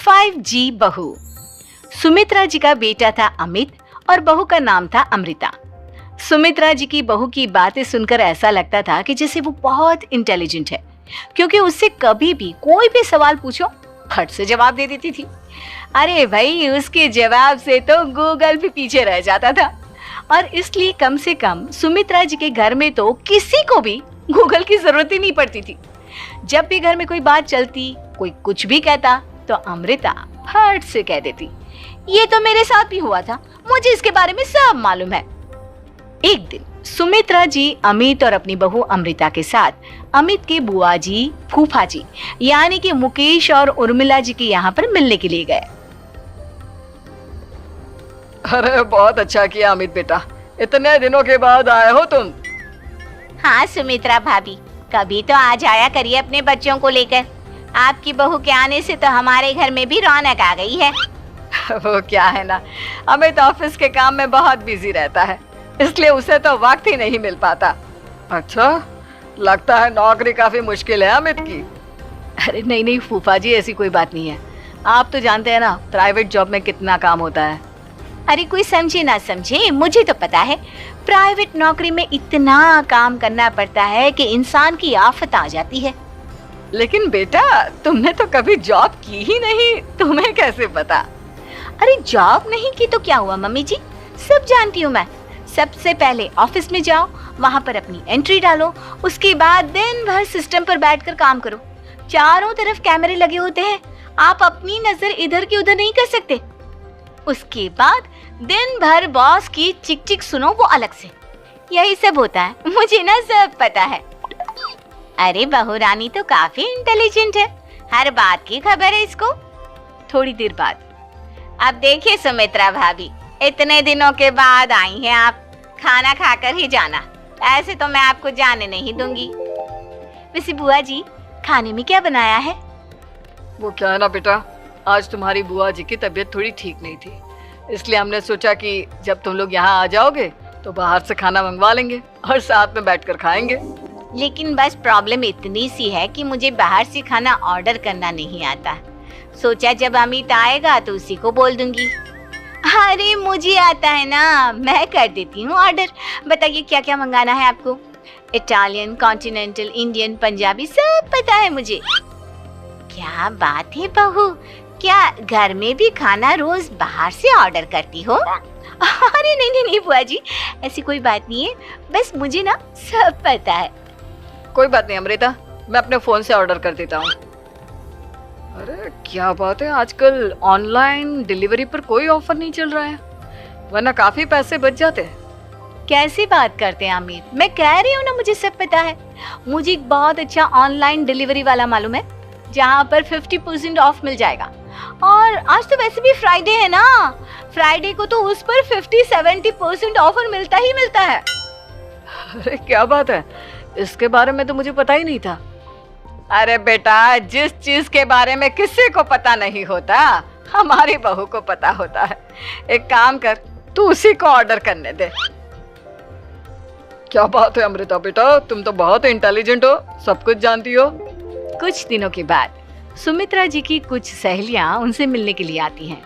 5G बहू। सुमित्रा जी का बेटा था अमित और बहू का नाम था अमृता। सुमित्रा जी की बहू की बातें सुनकर ऐसा लगता था कि जैसे वो बहुत इंटेलिजेंट है, क्योंकि उससे कभी भी कोई भी सवाल पूछो फट से जवाब दे देती थी। अरे भाई, उसके जवाब से तो गूगल भी पीछे रह जाता था। और इसलिए कम से कम सुमित्रा जी के घर में तो किसी को भी गूगल की जरूरत ही नहीं पड़ती थी। जब भी घर में कोई बात चलती, कोई कुछ भी कहता, तो अमृता फट से कह देती, ये तो मेरे साथ भी हुआ था, मुझे इसके बारे में सब मालूम है। एक दिन सुमित्रा जी अमित और अपनी बहू अमृता के साथ अमित के बुआ जी, फूफा जी यानी कि मुकेश और उर्मिला जी के यहाँ पर मिलने के लिए गए। अरे बहुत अच्छा किया अमित बेटा, इतने दिनों के बाद आए हो तुम। हाँ सुमित्रा भाभी, कभी तो आ जाया करिए अपने बच्चों को लेकर। आपकी बहू के आने से तो हमारे घर में भी रौनक आ गई है। वो क्या है ना, अमित ऑफिस के काम में बहुत बिजी रहता है, इसलिए उसे तो वक्त ही नहीं मिल पाता। अच्छा, लगता है नौकरी काफी मुश्किल है अमित की। अरे नहीं नहीं फूफा जी, ऐसी कोई बात नहीं है। आप तो जानते हैं ना प्राइवेट जॉब में कितना काम होता है। अरे कोई समझे ना समझे, मुझे तो पता है प्राइवेट नौकरी में इतना काम करना पड़ता है कि इंसान की आफत आ जाती है। लेकिन बेटा, तुमने तो कभी जॉब की ही नहीं, तुम्हें कैसे पता? अरे जॉब नहीं की तो क्या हुआ मम्मी जी, सब जानती हूँ मैं। सबसे पहले ऑफिस में जाओ, वहाँ पर अपनी एंट्री डालो, उसके बाद दिन भर सिस्टम पर बैठकर काम करो। चारों तरफ कैमरे लगे होते हैं, आप अपनी नजर इधर की उधर नहीं कर सकते। उसके बाद दिन भर बॉस की चिक चिक सुनो, वो अलग से। यही सब होता है, मुझे ना सब पता है। अरे बहू रानी तो काफी इंटेलिजेंट है, हर बात की खबर है इसको। थोड़ी देर बाद, अब देखिए सुमित्रा भाभी, इतने दिनों के बाद आई हैं आप, खाना खाकर ही जाना, ऐसे तो मैं आपको जाने नहीं दूंगी। वैसे बुआ जी, खाने में क्या बनाया है? वो क्या है ना बेटा, आज तुम्हारी बुआ जी की तबीयत थोड़ी ठीक नहीं थी, इसलिए हमने सोचा कि जब तुम लोग यहाँ आ जाओगे तो बाहर से खाना मंगवा लेंगे और साथ में बैठकर खाएंगे। लेकिन बस प्रॉब्लम इतनी सी है कि मुझे बाहर से खाना ऑर्डर करना नहीं आता। सोचा जब अमित आएगा तो उसी को बोल दूंगी। अरे मुझे आता है ना, मैं कर देती हूँ ऑर्डर। बताइए क्या क्या मंगाना है आपको? इटालियन, कॉन्टिनेंटल, इंडियन, पंजाबी, सब पता है मुझे। क्या बात है बहू, क्या घर में भी खाना रोज बाहर से ऑर्डर करती हो? अरे नहीं नहीं नहीं बुआ जी, ऐसी कोई बात नहीं है, बस मुझे ना सब पता है। कोई बात नहीं अमृता, मैं अपने फोन से ऑर्डर कर देता हूँ। अरे क्या बात है, आजकल ऑनलाइन डिलीवरी पर कोई ऑफर नहीं चल रहा है, वरना काफी पैसे बच जाते हैं। कैसी बात करते हैं अमित, मैं कह रही हूँ ना मुझे सब पता है। मुझे एक बहुत अच्छा ऑनलाइन डिलीवरी वाला मालूम है, जहाँ पर 50% ऑफ मिल जाएगा। और आज तो वैसे भी फ्राइडे है ना, फ्राइडे को तो उस पर 50-70% ऑफर मिलता ही मिलता है। अरे क्या बात है, इसके बारे में तो मुझे पता ही नहीं था। अरे बेटा, जिस चीज के बारे में किसी को पता नहीं होता, हमारी बहू को पता होता है। एक काम कर, तू उसी को ऑर्डर करने दे। क्या बात है अमृता बेटा, तुम तो बहुत इंटेलिजेंट हो, सब कुछ जानती हो। कुछ दिनों के बाद सुमित्रा जी की कुछ सहेलियां उनसे मिलने के लिए आती हैं।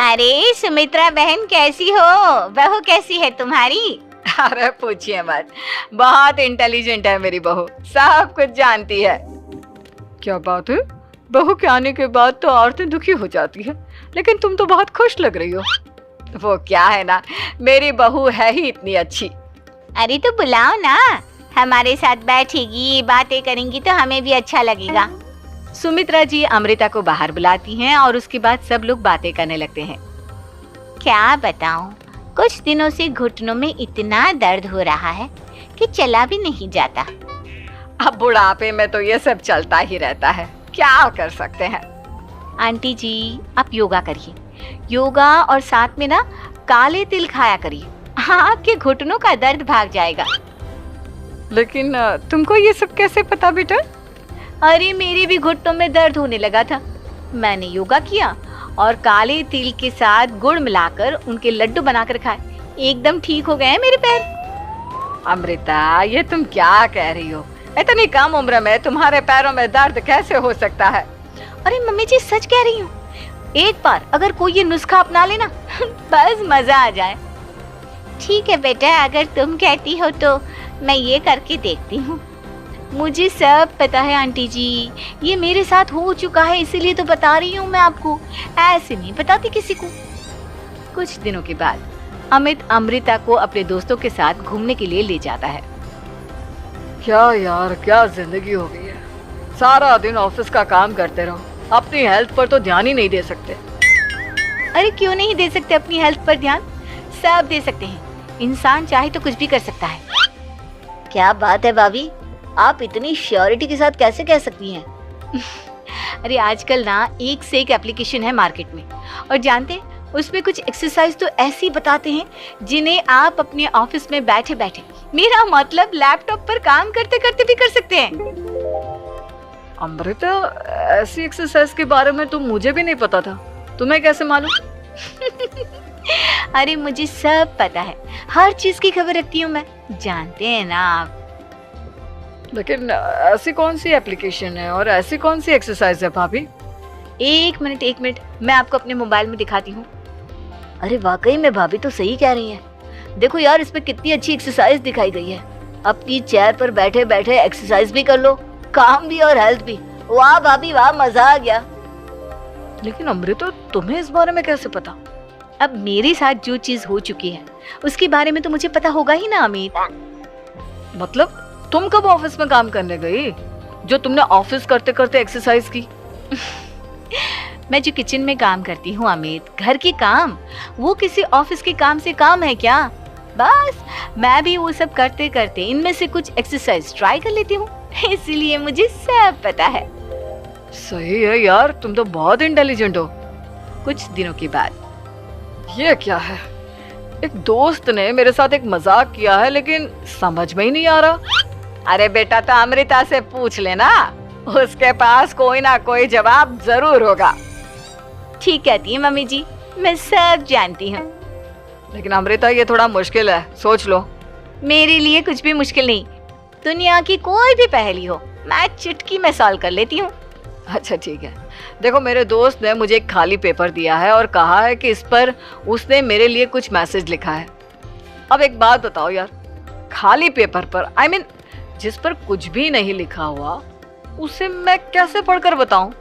अरे सुमित्रा बहन कैसी हो, बहू कैसी है तुम्हारी? अरे पूछिए मत, बहुत इंटेलिजेंट है मेरी बहू, सब कुछ जानती है। क्या बात है, बहू के आने के बाद तो औरतें दुखी हो जाती है, लेकिन तुम तो बहुत खुश लग रही हो। वो क्या है ना, मेरी बहू है ही इतनी अच्छी। अरे तो बुलाओ ना, हमारे साथ बैठेगी, बातें करेंगी तो हमें भी अच्छा लगेगा। सुमित्रा जी अमृता को बाहर बुलाती हैं और उसके बाद सब लोग बातें करने लगते हैं। क्या बताऊं, कुछ दिनों से घुटनों में इतना दर्द हो रहा है कि चला भी नहीं जाता। अब बुढ़ापे में तो ये सब चलता ही रहता है, क्या कर सकते हैं। आंटी जी, आप योगा करिए, योगा और साथ में ना काले तिल खाया करिए, आपके घुटनों का दर्द भाग जाएगा। लेकिन तुमको ये सब कैसे पता बेटा? अरे मेरे भी घुटनों में दर्द होने लगा था, मैंने योगा किया और काले तिल के साथ गुड़ मिलाकर उनके लड्डू बनाकर खाए, एकदम ठीक हो गए हैं मेरे पैर। अमृता, ये तुम क्या कह रही हो? इतनी कम उम्र में तुम्हारे पैरों में दर्द कैसे हो सकता है? अरे मम्मी जी सच कह रही हूँ, एक बार अगर कोई ये नुस्खा अपना लेना बस मजा आ जाए। ठीक है बेटा, अगर तुम कहती हो तो मैं ये करके देखती हूँ। मुझे सब पता है आंटी जी, ये मेरे साथ हो चुका है, इसीलिए तो बता रही हूँ मैं आपको, ऐसे नहीं बताती किसी को। कुछ दिनों के बाद अमित अमृता को अपने दोस्तों के साथ घूमने के लिए ले जाता है। क्या यार, क्या जिंदगी हो गई है। सारा दिन ऑफिस का काम करते रहो, अपनी हेल्थ पर तो ध्यान ही नहीं दे सकते। अरे क्यों नहीं दे सकते अपनी हेल्थ पर ध्यान, सब दे सकते हैं। इंसान चाहे तो कुछ भी कर सकता है। क्या बात है भाभी, आप इतनी श्योरिटी के साथ कैसे कह सकती हैं? अरे आजकल ना एक से एक एप्लीकेशन है मार्केट में, और जानते हैं उसमें कुछ एक्सरसाइज तो ऐसी बताते हैं जिन्हें आप अपने ऑफिस में बैठे बैठे, मेरा मतलब लैपटॉप पर काम करते करते भी कर सकते हैं। अमृता, ऐसी एक्सरसाइज के बारे में तो मुझे भी नहीं पता था, तुम्हें कैसे मालूम? अरे मुझे सब पता है, हर चीज की खबर रखती हूँ मैं, जानते हैं ना आप। लेकिन ऐसी कौन सी एप्लीकेशन है और ऐसी कौन सी एक्सरसाइज है भाभी? एक मिनट, मैं आपको अपने मोबाइल में दिखाती हूँ। अरे वाकई में भाभी तो सही कह रही हैं। देखो यार, इसमें कितनी अच्छी एक्सरसाइज दिखाई गई है। अपनी चेयर पर बैठे बैठे एक्सरसाइज भी कर लो, काम भी और हेल्थ भी। वाह भाभी वाह, मजा आ गया। लेकिन अमृता, तुम्हें इस बारे में कैसे पता? अब मेरे साथ जो चीज हो चुकी है उसके बारे में तो मुझे पता होगा ही ना अमित। मतलब तुम कब ऑफिस में काम करने गई जो तुमने ऑफिस करते करते एक्सरसाइज की? मैं जो किचन में काम करती हूँ अमित, घर के काम, वो किसी ऑफिस के काम से काम है क्या? बस मैं भी वो सब करते करते इनमें से कुछ एक्सरसाइज ट्राई कर लेती हूँ, इसीलिए मुझे सब पता है। सही है यार, तुम तो बहुत इंटेलिजेंट हो। कुछ दिनों के बाद ये क्या है, एक दोस्त ने मेरे साथ एक मजाक किया है लेकिन समझ में ही नहीं आ रहा। अरे बेटा, तो अमृता से पूछ लेना, उसके पास कोई ना कोई जवाब जरूर होगा। ठीक कहती है मम्मी जी, मैं सब जानती हूँ। लेकिन अमृता, ये थोड़ा मुश्किल है, सोच लो। मेरे लिए कुछ भी मुश्किल नहीं, दुनिया की कोई भी पहेली हो मैं चुटकी में सॉल्व कर लेती हूँ। अच्छा ठीक है, देखो मेरे दोस्त ने मुझे एक खाली पेपर दिया है और कहा है कि इस पर उसने मेरे लिए कुछ मैसेज लिखा है। अब एक बात बताओ यार, खाली पेपर पर, I mean, जिस पर कुछ भी नहीं लिखा हुआ, उसे मैं कैसे पढ़कर बताऊं?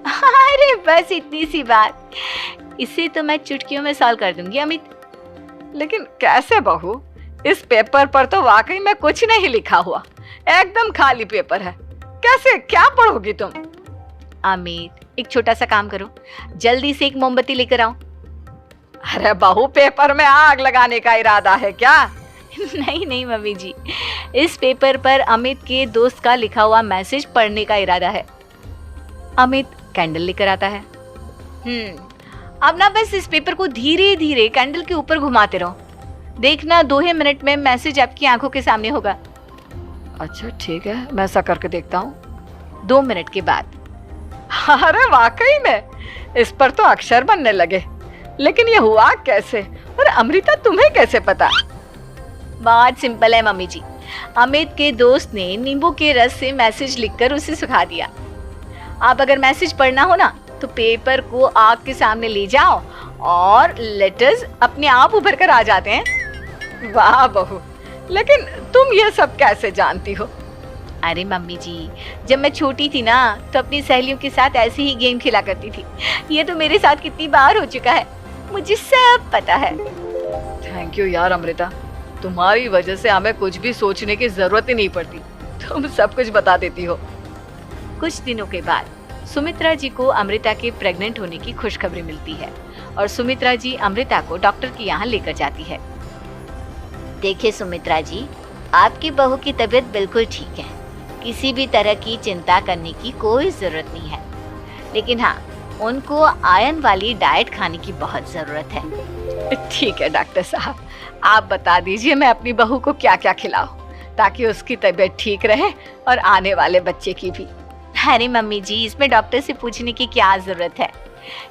अरे बस इतनी सी बात, इसे तो मैं चुटकियों में सॉल्व कर दूंगी अमित। लेकिन कैसे बहू, इस पेपर पर तो वाकई में कुछ नहीं लिखा हुआ, एकदम खाली पेपर है, कैसे, क्या पढ़ोगी तुम? अमित, एक छोटा सा काम करो, जल्दी से एक मोमबत्ती लेकर आओ। अरे बहू, पेपर में आग लगाने का इरादा है क्या? नहीं मम्मी जी, इस पेपर पर अमित के दोस्त का लिखा हुआ मैसेज पढ़ने का इरादा है। अमित कैंडल लेकर आता है। अब ना बस इस पेपर को धीरे धीरे कैंडल के ऊपर घुमाते रहो, देखना 2 ही मिनट में मैसेज आपकी आंखों के सामने होगा। अच्छा ठीक है, मैं ऐसा करके देखता हूँ। 2 मिनट के बाद, अरे वाकई में इस पर तो अक्षर बनने लगे, लेकिन ये हुआ कैसे? और अमृता, तुम्हें कैसे पता? बहुत सिंपल है मम्मी जी, अमित के दोस्त ने नींबू के रस से मैसेज लिखकर उसे सुखा दिया। आप अगर मैसेज पढ़ना हो ना तो पेपर को आग के सामने ले जाओ और लेटर्स अपने आप उभर कर आ जाते हैं। वाह बहू, लेकिन तुम ये सब कैसे जानती हो? अरे मम्मी जी, जब मैं छोटी थी ना तो अपनी सहेलियों के साथ ऐसे ही गेम खेला करती थी। ये तो मेरे साथ कितनी बार हो चुका है, मुझे सब पता है। थैंक यू यार अमृता, तुम्हारी वजह से हमें कुछ भी सोचने की जरूरत ही नहीं पड़ती, तुम सब कुछ बता देती हो। कुछ दिनों के बाद सुमित्रा जी को अमृता के प्रेग्नेंट होने की खुशखबरी मिलती है और सुमित्रा जी अमृता को डॉक्टर के यहाँ लेकर जाती है। देखिए सुमित्रा जी, आपकी बहू की तबीयत बिल्कुल ठीक है, किसी भी तरह की चिंता करने की कोई जरूरत नहीं है, लेकिन हाँ, उनको आयरन वाली डाइट खाने की बहुत जरूरत है। ठीक है डॉक्टर साहब, आप बता दीजिए मैं अपनी बहू को क्या क्या खिलाऊं ताकि उसकी तबीयत ठीक रहे और आने वाले बच्चे की भी। अरे मम्मी जी, इसमें डॉक्टर से पूछने की क्या जरूरत है,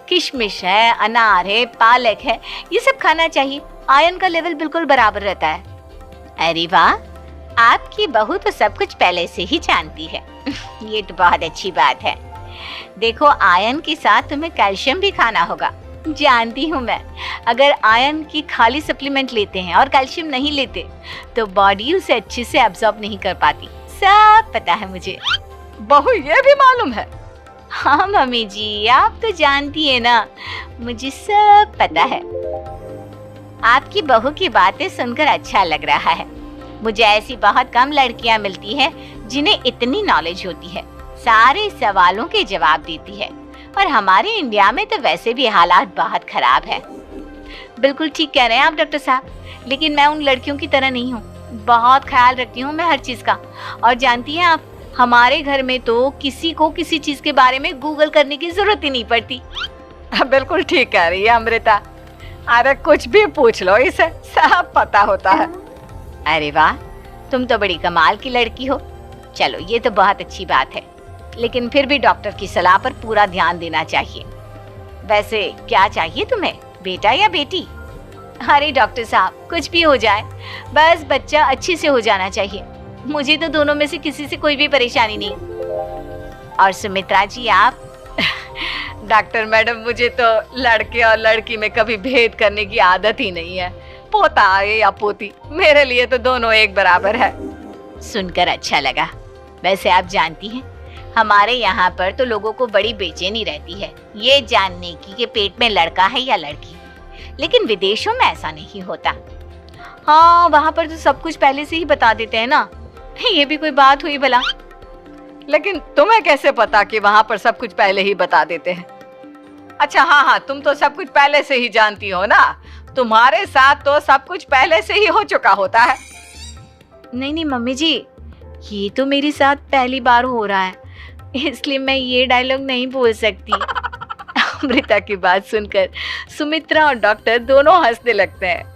किशमिश है, अनार है, पालक है, ये सब खाना चाहिए, आयरन का लेवल बिल्कुल बराबर रहता है। अरे वाह, आपकी बहू तो सब कुछ पहले से ही जानती है। ये तो बहुत अच्छी बात है। देखो, आयरन के साथ तुम्हें कैल्शियम भी खाना होगा। जानती हूँ मैं, अगर आयरन की खाली सप्लीमेंट लेते हैं और कैल्शियम नहीं लेते तो बॉडी उसे अच्छे से एब्जॉर्ब नहीं कर पाती। सब पता है मुझे। बहू ये भी मालूम है? हाँ मम्मी जी, आप तो जानती है ना, मुझे सब पता है। आपकी बहू की बातें सुनकर अच्छा लग रहा है। मुझे ऐसी बहुत कम लड़कियां मिलती हैं जिन्हें इतनी नॉलेज होती है, सारे सवालों के जवाब देती है। और हमारे इंडिया में तो वैसे भी हालात बहुत खराब है। बिल्कुल ठीक कह रहे हैं आप डॉक्टर साहब, लेकिन मैं उन लड़कियों की तरह नहीं हूँ। बहुत ख्याल रखती हूँ मैं हर चीज का। और जानती हैं आप, हमारे घर में तो किसी को किसी चीज के बारे में गूगल करने की जरूरत ही नहीं पड़ती। बिल्कुल ठीक कह रही है अमृता। अरे कुछ भी पूछ लो, इसे सब पता होता है। अरे वाह, तुम तो बड़ी कमाल की लड़की हो। चलो, ये तो बहुत अच्छी बात है, लेकिन फिर भी डॉक्टर की सलाह पर पूरा ध्यान देना चाहिए। वैसे क्या चाहिए तुम्हें, बेटा या बेटी? अरे डॉक्टर साहब, कुछ भी हो जाए, बस बच्चा अच्छे से हो जाना चाहिए। मुझे तो दोनों में से किसी से कोई भी परेशानी नहीं। और सुमित्रा जी, आप? डॉक्टर मैडम, मुझे तो लड़के और लड़की में कभी भेद करने की आदत ही नहीं है। पोता आए या पोती, मेरे लिए तो दोनों एक बराबर है। सुनकर अच्छा लगा। वैसे आप जानती हैं, हमारे यहाँ पर तो लोगों को बड़ी बेचैनी रहती है ये जानने की कि पेट में लड़का है या लड़की, लेकिन विदेशों में ऐसा नहीं होता। हाँ, वहाँ पर तो सब कुछ पहले से ही बता देते हैं ना। ये भी कोई बात हुई भला? लेकिन तुम्हें कैसे पता कि वहाँ पर सब कुछ पहले ही बता देते हैं? अच्छा हाँ, तुम तो सब कुछ पहले से ही जानती हो ना। तुम्हारे साथ तो सब कुछ पहले से ही हो चुका होता है। नहीं मम्मी जी, ये तो मेरे साथ पहली बार हो रहा है, इसलिए मैं ये डायलॉग नहीं बोल सकती। अमृता की बात सुनकर सुमित्रा और डॉक्टर दोनों हंसने लगते हैं।